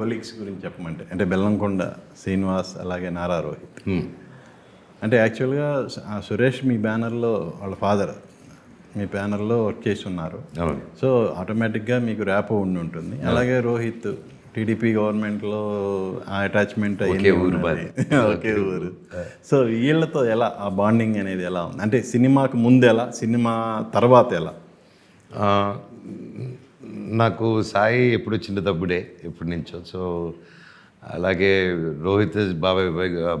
Colleagues గురించి చెప్పమంటే అంటే బెల్లంకొండ శ్రీనివాస్ అలాగే నారా రోహిత్. అంటే యాక్చువల్గా సురేష్ మీ బ్యానర్లో వాళ్ళ ఫాదర్ మీ బ్యానర్లో వర్క్ చేసి ఉన్నారు. సో ఆటోమేటిక్గా మీకు ర్యాప్ ఉండి ఉంటుంది. అలాగే రోహిత్ టీడీపీ గవర్నమెంట్లో ఆ అటాచ్మెంట్ ఒకే ఊరు. ఒకే ఊరు. సో వీళ్ళతో ఎలా ఆ బాండింగ్ అనేది ఎలా ఉంది? అంటే సినిమాకు ముందు ఎలా, సినిమా తర్వాత ఎలా? నాకు సాయి ఎప్పుడు చిన్న తమ్ముడే ఎప్పటి నుంచో. సో అలాగే రోహిత్ బాబాయ్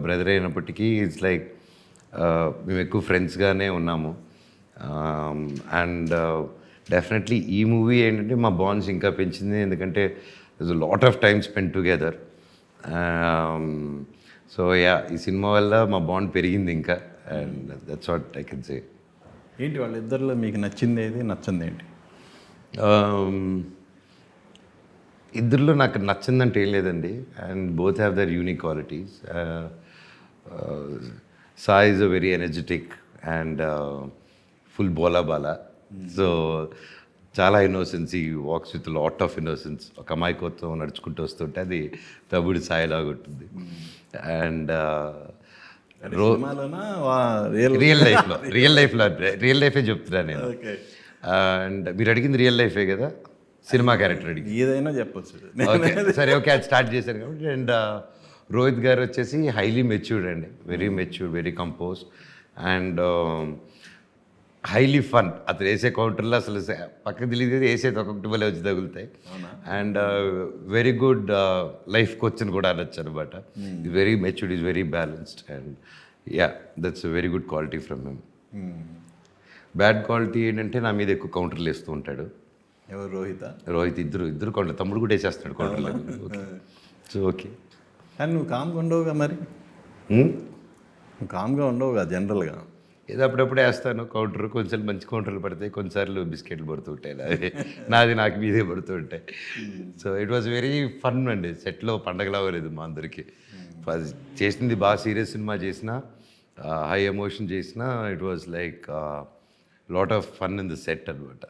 బ్రదర్ అయినప్పటికీ ఇట్స్ లైక్ మేము ఎక్కువ ఫ్రెండ్స్గానే ఉన్నాము. అండ్ డెఫినెట్లీ ఈ మూవీ ఏంటంటే మా బాండ్స్ ఇంకా పెంచింది, ఎందుకంటే there's a lot of time spent together. So ఈ సినిమా వల్ల మా బాండ్ పెరిగింది ఇంకా, and that's what I can say. ఏంటి వాళ్ళిద్దరిలో మీకు నచ్చింది ఏది, నచ్చింది ఏంటి? ఇద్దరిలో నాకు నచ్చిందంటే ఏం లేదండి, and both have their unique qualities. Sai is a very energetic and full Bala. So చాలా ఇన్నోసెన్స్, ఈ wax with lot of innocence. ఒక అమాయకత్వం నడుచుకుంటూ వస్తుంటే అది తమ్ముడు సాయిలాగా ఉంటుంది. అండ్ రియల్ లైఫే చెప్తున్నా నేను. అండ్ మీరు అడిగింది రియల్ లైఫే కదా, సినిమా క్యారెక్టర్ అడిగి ఏదైనా చెప్పొచ్చు. ఓకే సరే, ఓకే అది స్టార్ట్ చేశాను కాబట్టి. అండ్ రోహిత్ గారు వచ్చేసి హైలీ మెచ్యూర్డ్ అండి, very matured, very compose and highly fun. అతను వేసే కౌంటర్లో అసలు పక్కకు తెలియదు, వేసేది ఒక్కొక్కటి వల్ల వచ్చి తగులుతాయి. And very good life coach అని కూడా అనొచ్చు అనమాట. Is very matured, is very balanced, and that's a very good quality from him. Bad quality ఏంటంటే నా మీద ఎక్కువ కౌంటర్లు వేస్తూ ఉంటాడు. ఎవరు? రోహిత్ ఇద్దరు కౌంటర్, తమ్ముడు కూడా వేసేస్తాడు కౌంటర్లో. So okay. కానీ నువ్వు కామ్గా ఉండవుగా మరి? నువ్వు కామ్గా ఉండవుగా జనరల్గా? ఏదో అప్పుడప్పుడు వేస్తాను కౌంటర్, కొంచెం మంచి కౌంటర్లు పడతాయి, కొన్నిసార్లు బిస్కెట్లు పడుతూ ఉంటాయి, నాది నాకు మీదే పడుతూ ఉంటాయి. So it was very fun అండి. సెట్లో పండగలా అవ్వలేదు మా అందరికీ. చేసింది బాగా సీరియస్ సినిమా చేసిన, హై ఎమోషన్ చేసిన, it was like lot of fun in the set అనమాట.